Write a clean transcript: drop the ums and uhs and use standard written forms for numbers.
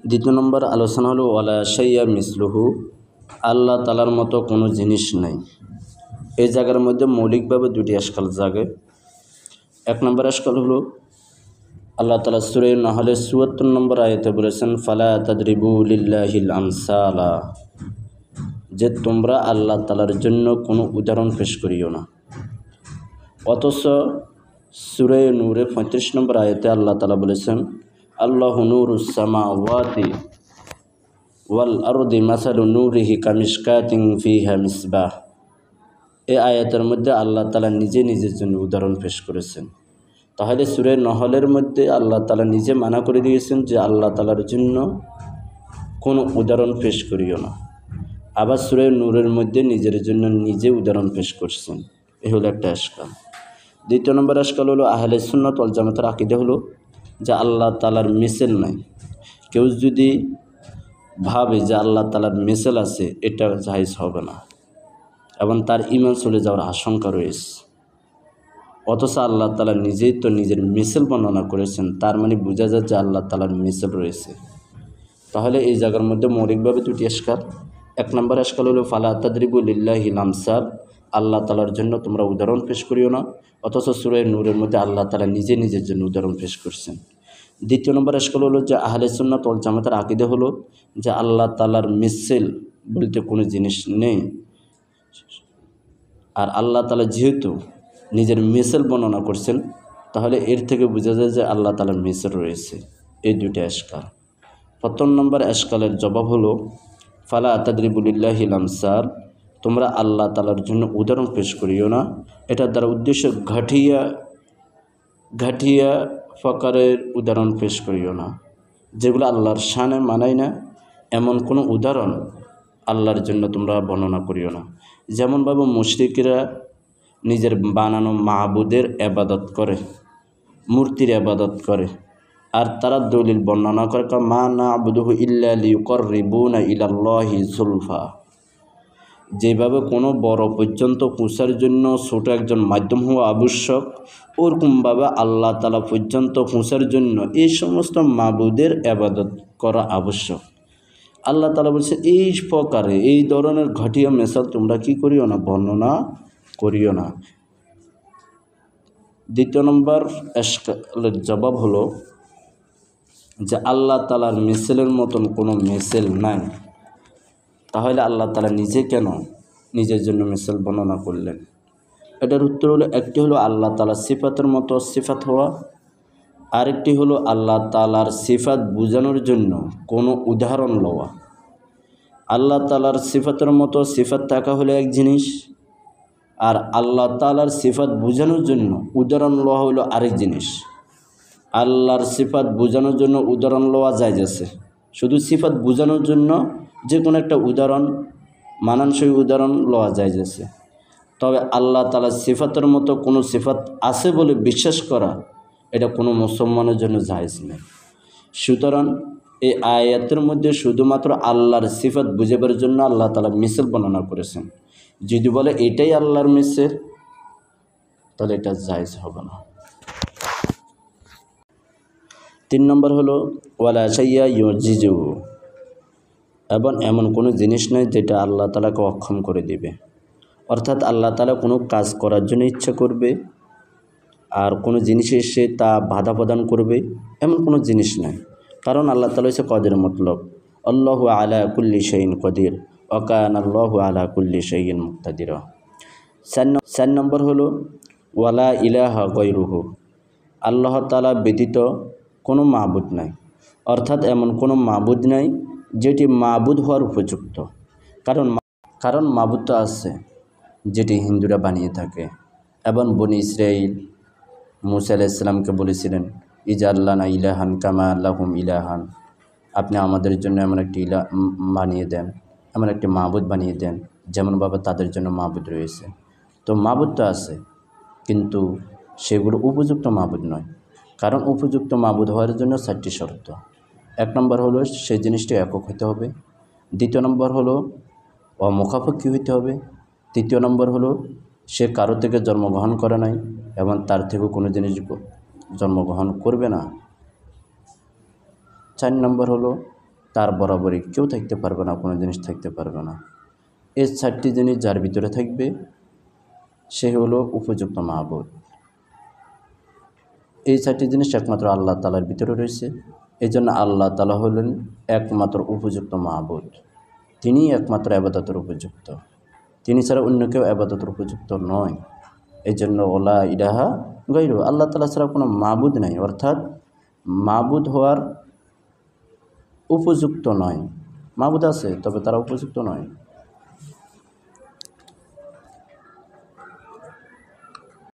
দ্বিতীয় নম্বর আলোচনা হলো ওয়ালা শাইয়া মিসলুহু, আল্লাহ তালার মতো কোনো জিনিস নাই। এই জায়গার মধ্যে মৌলিকভাবে দুটি আশকাল জাগে। এক নম্বর আশকাল হলো আল্লাহ তালা সূরা নাহলের ৭৪ নম্বর আয়াতে বলেছেন ফালা তাদরিবু লিল্লাহিল আমসালা, যে তোমরা আল্লাহ তালার জন্য কোনো উদাহরণ পেশ করিও না। অথচ সূরা নূরের ৩৫ নম্বর আয়াতে আল্লাহ তালা বলেছেন আল্লাহু নূরুস সামাওয়াতি ওয়াল আরদি মাসালু নূরিহি কামিশকাতিন ফিহা মিসবাহ। এই আয়াতের মধ্যে আল্লাহ তালা নিজে নিজের জন্য উদাহরণ পেশ করেছেন। তাহলে সূরা নহলের মধ্যে আল্লাহ তালা নিজে মানা করে দিয়েছেন যে আল্লাহ তালার জন্য কোনো উদাহরণ পেশ করিও না। আবার সূরা নূরের মধ্যে নিজের জন্য নিজে উদাহরণ পেশ করছেন। এ হলো একটা আশকাল। দ্বিতীয় নম্বর আশকাল হলো আহলে সুন্নাত ওয়াল জামাতের আকীদা হলো যে আল্লাহ তালার মিসেল নাই। কেউ যদি ভাবে যে আল্লাহ তালার মিসেল আছে, এটা জায়েজ হবে না এবং তার ঈমান চলে যাওয়ার আশঙ্কা রয়েছে। অথচ আল্লাহ তালা নিজেই তো নিজের মিসেল বর্ণনা করেছেন, তার মানে বোঝা যায় যে আল্লাহ তালার মিসেল রয়েছে। তাহলে এই জায়গার মধ্যে মৌলিকভাবে দুটি আশকাল। এক নম্বর আশকাল হলো ফালা তাদরিবু লিল্লাহিল আমসাল, আল্লাহ তালার জন্য তোমরা উদাহরণ পেশ করিও না। অথচ সূরা নূরের মধ্যে আল্লাহ তালা নিজে নিজের জন্য উদাহরণ পেশ করছেন। দ্বিতীয় নম্বর আশকাল হলো যে আহলে সুন্নাত ওয়াল জামাতের আকীদা হলো যে আল্লাহ তালার মিসেল বলতে কোনো জিনিস নেই। আর আল্লাহ তালা যেহেতু নিজের মিসেল বর্ণনা করছেন, তাহলে এর থেকে বোঝা যায় যে আল্লাহ তালার মিসেল রয়েছে। এই দুটি আশকাল। প্রথম নম্বর আশকালের জবাব হলো ফালা তাদরিবু লিল্লাহিল আমসাল, তোমরা আল্লাহ তালার জন্য উদাহরণ পেশ করিও না। এটার দ্বারা উদ্দেশ্য ঘাটিয়া ফকারের উদাহরণ পেশ করিও না, যেগুলো আল্লাহর শানে মানায় না, এমন কোনো উদাহরণ আল্লাহর জন্য তোমরা বর্ণনা করিও না। যেমনভাবে মুশরিকরা নিজের বানানো মাহবুদের ইবাদত করে, মূর্তির ইবাদত করে, আর তারা দলিল বর্ণনা করে মা না'বুদুহু ইল্লা লিয়ুকাররিবুনা ইলাল্লাহি যুলফা। যেভাবে কোনো বড় পর্যন্ত পৌঁছার জন্য ছোট একজন মাধ্যম হওয়া আবশ্যক, ওরকমভাবে আল্লাহ তাআলা পর্যন্ত পৌঁছার জন্য এই সমস্ত মাবুদের ইবাদত করা আবশ্যক। আল্লাহ তাআলা বলছে এই প্রকারে এই ধরনের ঘটিয়া মেসাল তোমরা কি করিও না, বর্ণনা করিও না। দ্বিতীয় নম্বর আশকালের জবাব হলো যে আল্লাহ তাআলার মিসেলের মতন কোনো মিসেল নাই। তাহলে আল্লাহ তাআলা নিজে কেন নিজের জন্য মিসেল বর্ণনা করলেন? এটার উত্তর হলো একটি হলো আল্লাহ তাআলার সিফাতের মতো সিফাত হওয়া, আরেকটি হলো আল্লাহ তাআলার সিফাত বোঝানোর জন্য কোনো উদাহরণ লওয়া। আল্লাহ তাআলার সিফাতের মতো সিফাত থাকা হলো এক জিনিস, আর আল্লাহ তাআলার সিফাত বোঝানোর জন্য উদাহরণ লওয়া হলো আরেক জিনিস। আল্লাহর সিফাত বোঝানোর জন্য উদাহরণ লওয়া জায়েজ আছে, শুধু সিফাত বোঝানোর জন্য যে কোনো একটা উদাহরণ, মানানসই উদাহরণ লওয়া জায়েজ আছে। তবে আল্লাহ তাআলার সিফাতের মতো কোনো সিফাত আছে বলে বিশ্বাস করা, এটা কোনো মুসলমানের জন্য জায়েজ নেই। সুতরাং এই আয়াতের মধ্যে শুধুমাত্র আল্লাহর সিফাত বুঝাবার জন্য আল্লাহ তাআলা মিসেল বর্ণনা করেছেন। যদি বলে এটাই আল্লাহর মিসেল, তাহলে এটা জায়েজ হবে না। 3 নম্বর হলো ওয়ালা শাইয়া ইউজিজুহু, এবং এমন কোনো জিনিস নেই যেটা আল্লাহ তাআলাকে অক্ষম করে দিবে। অর্থাৎ আল্লাহ তাআলা কোনো কাজ করার জন্য ইচ্ছা করবে আর কোনো জিনিসে সে তা বাধা প্রদান করবে, এমন কোনো জিনিস নাই। কারণ আল্লাহ তাআলা হচ্ছে কদির মতলব, আল্লাহু আলা কুল্লি শাইইন কদির ওয়া কানা আল্লাহু আলা কুল্লি শাইইন মুকতাদিরা। 4 নম্বর হলো ওয়ালা ইলাহা গায়রুহু, আল্লাহ তাআলা ব্যতীত কোনো মাবুদ নাই। অর্থাৎ এমন কোনো মাবুদ নাই যেটি মাবুদ হওয়ার উপযুক্ত। কারণ মাবুদ তো আছে যেটি হিন্দুরা বানিয়ে থাকে। এবং বনি ইসরাইল মুসা আলাইহিস সালামকে বলেছিলেন ইজআল লানা ইলাহান কামা লাহুম ইলাহান, আপনি আমাদের জন্য এমন একটি ইলাহ বানিয়ে দেন, এমন একটি মাবুদ বানিয়ে দেন যেমনভাবে তাদের জন্য মাবুদ রয়েছে। তো মাবুদ তো আছে, কিন্তু সেগুলো উপযুক্ত মাবুদ নয়। কারণ উপযুক্ত মাবুদ হওয়ার জন্য 4টি শর্ত। 1 নম্বর হলো সেই জিনিসটি একক হতে হবে। দ্বিতীয় নম্বর হলো অমুখাপেক্ষী হইতে হবে। তৃতীয় নম্বর হলো সে কারো থেকে জন্মগ্রহণ করে নাই এবং তার থেকেও কোনো জিনিস জন্মগ্রহণ করবে না। 4 নম্বর হলো তার বরাবরই কেউ থাকতে পারবে না, কোনো জিনিস থাকতে পারবে না। এই 4টি জিনিস যার ভিতরে থাকবে সে হলো উপযুক্ত মাবুদ। এই 4টি জিনিস একমাত্র আল্লাহ তাআলার ভিতরে রয়েছে। এই জন্য আল্লাহ তাআলা হলেন একমাত্র উপযুক্ত মাবুদ, তিনিই একমাত্র ইবাদতের উপযুক্ত, তিনি ছাড়া অন্য কেউ ইবাদতের উপযুক্ত নয়। এই জন্য ওলা ইলাহা গায়রু, আল্লাহ তাআলা ছাড়া কোনো মাবুদ নাই, অর্থাৎ মাবুদ হওয়ার উপযুক্ত নয়। মাবুদ আছে তবে তারা উপযুক্ত নয়।